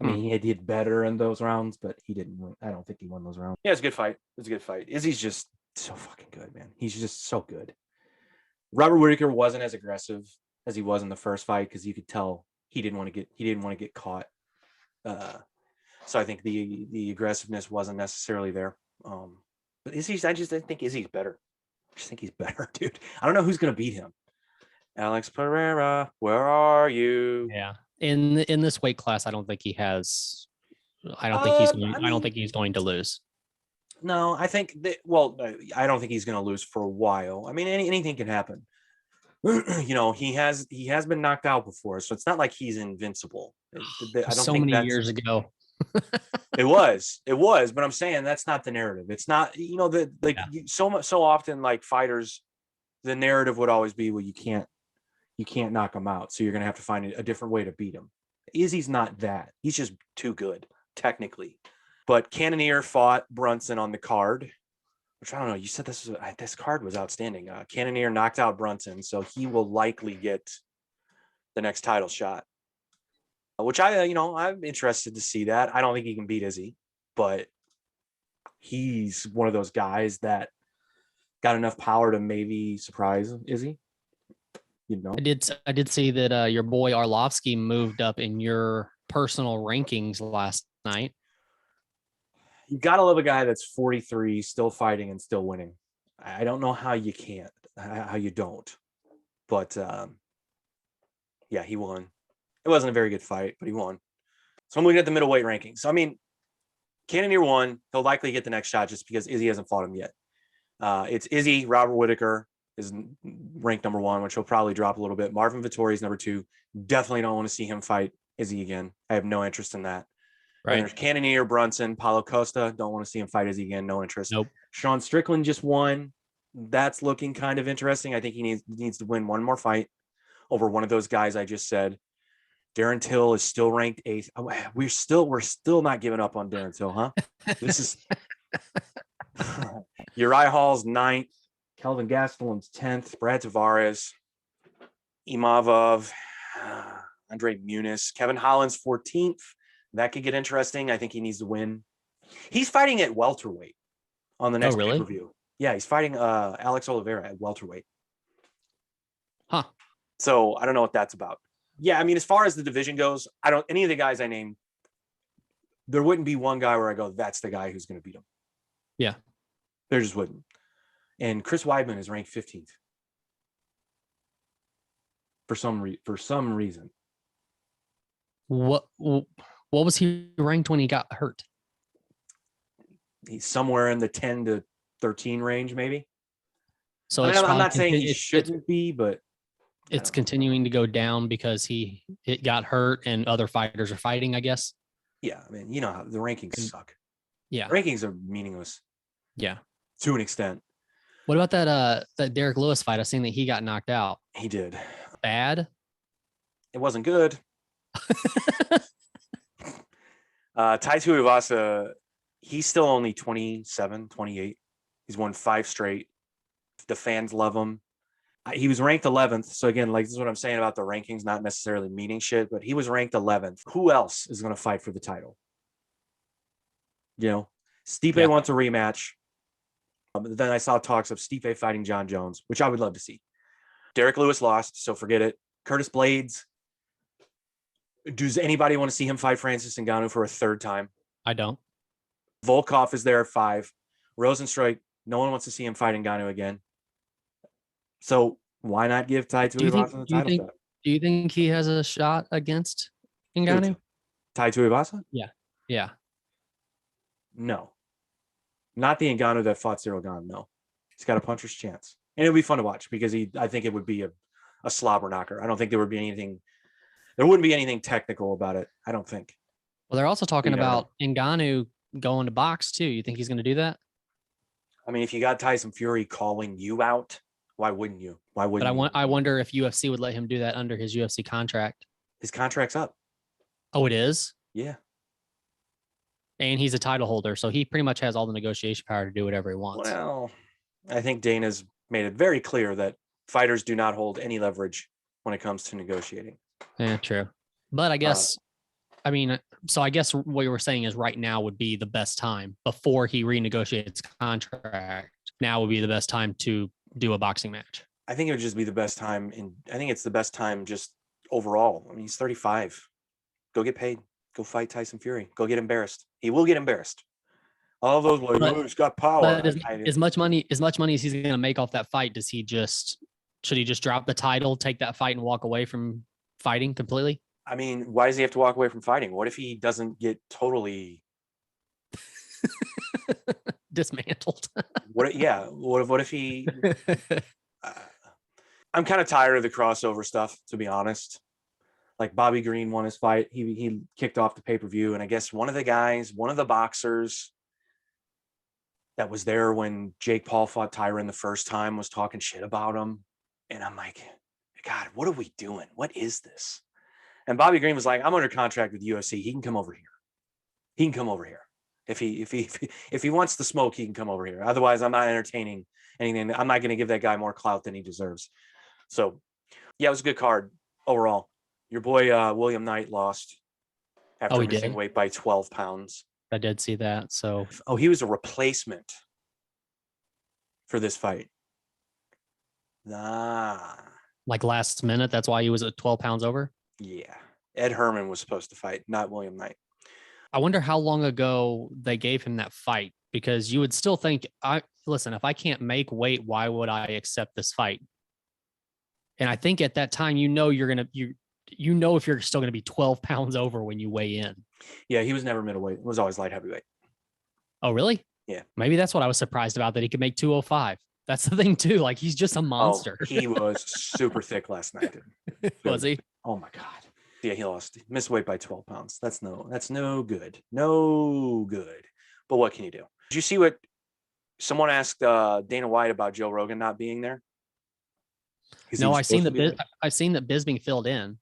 I mean, he did better in those rounds, but he didn't win. I don't think he won those rounds. Yeah, it's a good fight. It's a good fight. Izzy's just so fucking good, man. He's just so good. Robert Whitaker wasn't as aggressive as he was in the first fight because you could tell he didn't want to get caught. So I think the aggressiveness wasn't necessarily there. But Izzy's, I think Izzy's better. I just think he's better, dude. I don't know who's gonna beat him. Alex Pereira, where are you? Yeah. In this weight class, I don't think he has. I don't think he's going. I don't think he's going to lose. No, I think that. Well, I don't think he's going to lose for a while. I mean, anything can happen. You know, he has been knocked out before, so it's not like he's invincible. I don't So think many that's years ago. it was, but I'm saying that's not the narrative. It's not, you know, that like so often like fighters, the narrative would always be, well, you can't knock him out, so you're gonna have to find a different way to beat him. Izzy's not that. He's just too good technically. But Cannonier fought Brunson on the card, which I don't know. You said this card was outstanding. Cannonier knocked out Brunson, so he will likely get the next title shot. Which I'm interested to see that. I don't think he can beat Izzy, but he's one of those guys that got enough power to maybe surprise Izzy. You know, I did see that your boy Arlovsky moved up in your personal rankings last night. You gotta love a guy that's 43, still fighting and still winning. I don't know how you can't, how you don't, but yeah, he won. It wasn't a very good fight, but he won. So I'm looking at the middleweight rankings. So I mean, Cannonier won. He'll likely get the next shot just because Izzy hasn't fought him yet. It's Izzy. Robert Whitaker is ranked number 1, which he'll probably drop a little bit. Marvin Vettori is number 2. Definitely don't want to see him fight Izzy again. I have no interest in that. Right. And there's Cannonier, Brunson, Paulo Costa. Don't want to see him fight Izzy again. No interest. Nope. Sean Strickland just won. That's looking kind of interesting. I think he needs to win one more fight over one of those guys I just said. Darren Till is still ranked 8th. We're still not giving up on Darren Till, huh? This is Uriah Hall's 9th, Kelvin Gastelum's 10th, Brad Tavares, Imavov, Andre Muniz, Kevin Holland's 14th. That could get interesting. I think he needs to win. He's fighting at welterweight on the next pay-per-view. Yeah, he's fighting Alex Oliveira at welterweight. Huh. So I don't know what that's about. Yeah, I mean, as far as the division goes, any of the guys I named, there wouldn't be one guy where I go, that's the guy who's going to beat him. Yeah. There just wouldn't. And Chris Weidman is ranked 15th. For some reason. What was he ranked when he got hurt? He's somewhere in the 10 to 13 range, maybe. So I'm not saying he shouldn't be, but it's continuing to go down because it got hurt and other fighters are fighting, I guess. Yeah, I mean, you know how the rankings suck. Yeah, rankings are meaningless. Yeah, to an extent. What about that Derek Lewis fight? I seen that he got knocked out. He did. Bad. It wasn't good. Tai Tuivasa, he's still only 27, 28. He's won 5 straight. The fans love him. He was ranked 11th. So again, like this is what I'm saying about the rankings, not necessarily meaning shit, but he was ranked 11th. Who else is going to fight for the title? You know, Stipe wants a rematch. Then I saw talks of Stipe fighting John Jones, which I would love to see. Derek Lewis lost, so forget it. Curtis Blades. Does anybody want to see him fight Francis Ngannou for a 3rd time? I don't. Volkov is there at 5. Rosenstruik, no one wants to see him fight Ngannou again. So why not give Tai Tuivasa the title shot? Do you think he has a shot against Ngannou? Tai Tuivasa? Yeah. No. Not the Ngannou that fought Cyril Gane, no. He's got a puncher's chance. And it'll be fun to watch because I think it would be a slobber knocker. I don't think there would be anything. There wouldn't be anything technical about it. I don't think. Well, they're also talking You never about Ngannou going to box too. You think he's going to do that? I mean, if you got Tyson Fury calling you out, why wouldn't you? Why But wouldn't you? I wonder if UFC would let him do that under his UFC contract. His contract's up. Oh, it is? Yeah. And he's a title holder, so he pretty much has all the negotiation power to do whatever he wants. Well, I think Dana's made it very clear that fighters do not hold any leverage when it comes to negotiating. Yeah, true. But I guess, I mean, so I guess what you were saying is right now would be the best time before he renegotiates contract. Now would be the best time to do a boxing match. I think it would just be the best time. I think it's the best time just overall. I mean, he's 35. Go get paid. Go fight Tyson Fury. Go get embarrassed. He will get embarrassed. All those like, oh, he's got power. But as much money as he's going to make off that fight, should he just drop the title, take that fight, and walk away from fighting completely? I mean, why does he have to walk away from fighting? What if he doesn't get totally dismantled? What if he? I'm kind of tired of the crossover stuff, to be honest. Like Bobby Green won his fight. He kicked off the pay-per-view, and I guess one of the boxers that was there when Jake Paul fought Tyron the first time was talking shit about him. And I'm like, God, what are we doing? What is this? And Bobby Green was like, I'm under contract with UFC. He can come over here. He can come over here. If he wants the smoke, he can come over here. Otherwise, I'm not entertaining anything. I'm not going to give that guy more clout than he deserves. So, yeah, it was a good card overall. Your boy William Knight lost after missing weight by 12 pounds. I did see that. So, he was a replacement for this fight. Like last minute, that's why he was at 12 pounds over? Yeah. Ed Herman was supposed to fight, not William Knight. I wonder how long ago they gave him that fight, because you would still think, if I can't make weight, why would I accept this fight? And I think at that time, you know if you're still going to be 12 pounds over when you weigh in. Yeah, he was never middleweight. It was always light heavyweight. Oh, really? Yeah. Maybe that's what I was surprised about, that he could make 205. That's the thing too. Like, he's just a monster. He was super thick last night. Was he? Oh my God. Yeah, he missed weight by 12 pounds. That's no good. No good. But what can you do? Did you see what someone asked Dana White about Joe Rogan not being there? No, I've seen that Bisping filled in.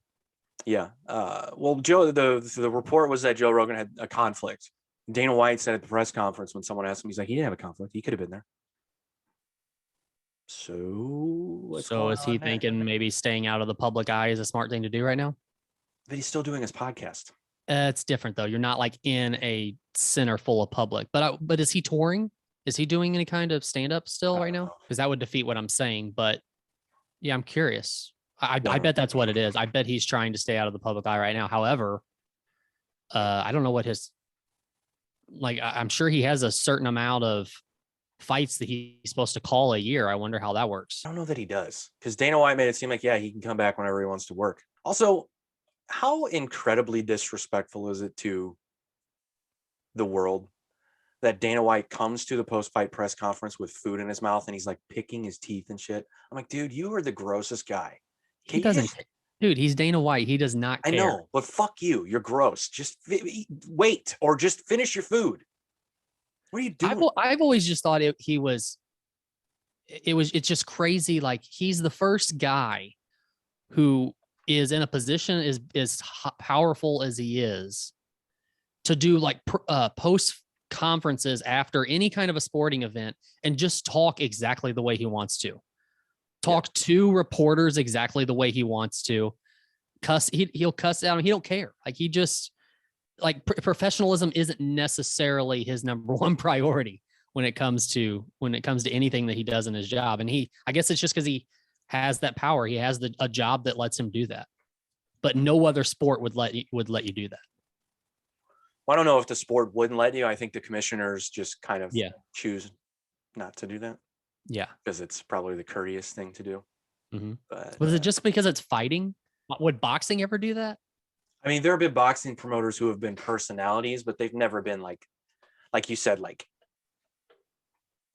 Yeah. Well, Joe, the report was that Joe Rogan had a conflict. Dana White said at the press conference when someone asked him, he's like, he didn't have a conflict. He could have been there. So is he thinking maybe staying out of the public eye is a smart thing to do right now? But he's still doing his podcast. It's different though. You're not like in a center full of public. But is he touring? Is he doing any kind of stand-up still right now? Because that would defeat what I'm saying. But yeah, I'm curious. I bet that's what it is. I bet he's trying to stay out of the public eye right now. However, I don't know what I'm sure he has a certain amount of fights that he's supposed to call a year. I wonder how that works. I don't know that he does, because Dana White made it seem like, yeah, he can come back whenever he wants to work. Also, how incredibly disrespectful is it to the world that Dana White comes to the post-fight press conference with food in his mouth and he's like picking his teeth and shit? I'm like, dude, you are the grossest guy. He doesn't. Dude, he's Dana White. He does not care. I know, but fuck you. You're gross. Just wait, or just finish your food. What are you doing? I've always just thought it's just crazy. Like, he's the first guy who is in a position as powerful as he is to do like post conferences after any kind of a sporting event and just talk exactly the way he wants to. Talk to reporters exactly the way he wants to. He'll cuss out. He don't care. Like, he just professionalism isn't necessarily his number one priority when it comes to anything that he does in his job. And I guess it's just because he has that power. He has a job that lets him do that. But no other sport would let you do that. Well, I don't know if the sport wouldn't let you. I think the commissioners just kind of choose not to do that. Yeah. Because it's probably the courteous thing to do. Mm-hmm. But was it just because it's fighting? Would boxing ever do that? I mean, there have been boxing promoters who have been personalities, but they've never been like you said, like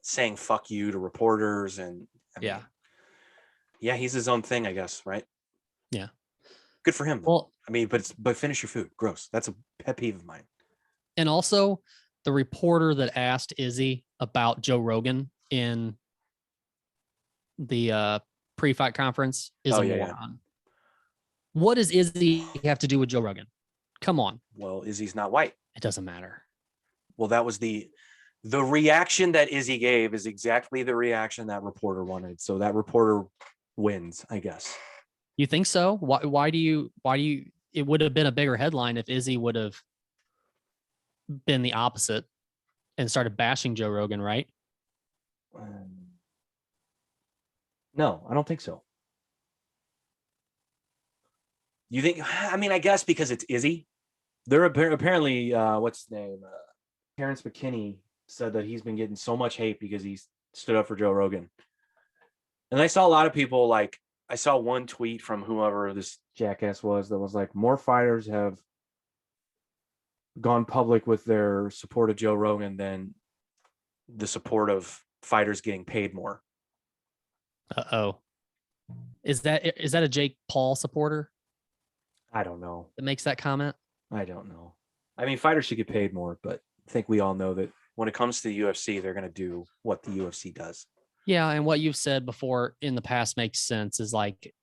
saying fuck you to reporters. And Yeah, he's his own thing, I guess, right? Yeah. Good for him. Well, I mean, but finish your food. Gross. That's a pet peeve of mine. and also the reporter that asked Izzy about Joe Rogan in the pre-fight conference is a moron. Yeah. What does Izzy have to do with Joe Rogan? Come on. Well, Izzy's not white. It doesn't matter. Well, that was the reaction that Izzy gave is exactly the reaction that reporter wanted. So that reporter wins, I guess. You think so? Why do you, it would have been a bigger headline if Izzy would have been the opposite and started bashing Joe Rogan, right? No, I don't think so. You think, I mean, I guess because it's Izzy. They're apparently, what's his name? Terrence McKinney said that he's been getting so much hate because he stood up for Joe Rogan. And I saw a lot of people, like, I saw one tweet from whoever this jackass was that was like, more fighters have gone public with their support of Joe Rogan than the support of fighters getting paid more. Uh-oh. Is that a Jake Paul supporter? I don't know. That makes that comment? I don't know. I mean, fighters should get paid more, but I think we all know that when it comes to the UFC, they're going to do what the UFC does. Yeah, and what you've said before in the past makes sense. Is like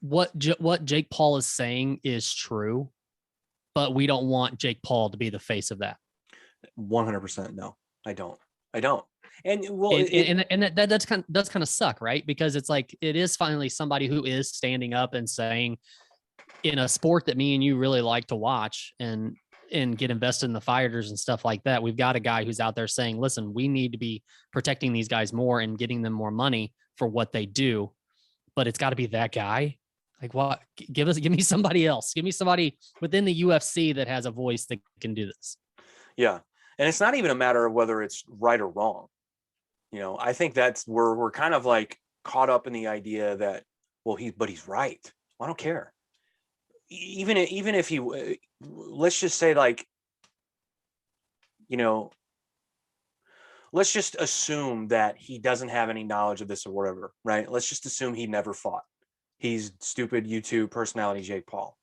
what Jake Paul is saying is true, but we don't want Jake Paul to be the face of that. 100%. No, I don't. And well, that does kind of suck, right? Because it's like it is finally somebody who is standing up and saying, in a sport that me and you really like to watch and get invested in the fighters and stuff like that, we've got a guy who's out there saying, listen, we need to be protecting these guys more and getting them more money for what they do. But it's got to be that guy. Like, what? Give me somebody else. Give me somebody within the UFC that has a voice that can do this. Yeah. And it's not even a matter of whether it's right or wrong. You know, I think that's we're kind of like caught up in the idea that, well, he's right. I don't care. Even if he, let's just say, like, you know, let's just assume that he doesn't have any knowledge of this or whatever, right? Let's just assume he never fought. He's stupid YouTube personality Jake Paul.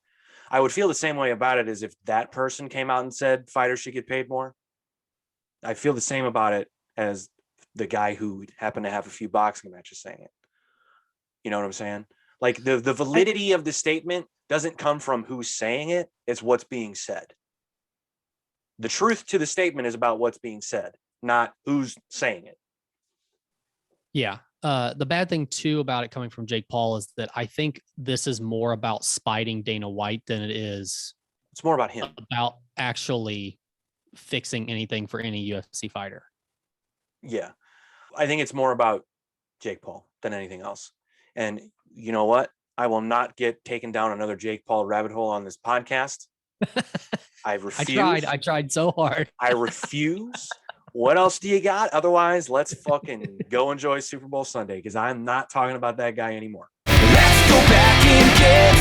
I would feel the same way about it as if that person came out and said fighters should get paid more. I feel the same about it as the guy who happened to have a few boxing matches saying it. You know what I'm saying? Like the validity of the statement doesn't come from who's saying it. It's what's being said. The truth to the statement is about what's being said, not who's saying it. Yeah. The bad thing too about it coming from Jake Paul is that I think this is more about spiting Dana White than it is. It's more about him. About actually fixing anything for any UFC fighter. Yeah. I think it's more about Jake Paul than anything else. And you know what? I will not get taken down another Jake Paul rabbit hole on this podcast. I refuse. I tried so hard. I refuse. What else do you got? Otherwise, let's fucking go enjoy Super Bowl Sunday, because I'm not talking about that guy anymore. Let's go back and get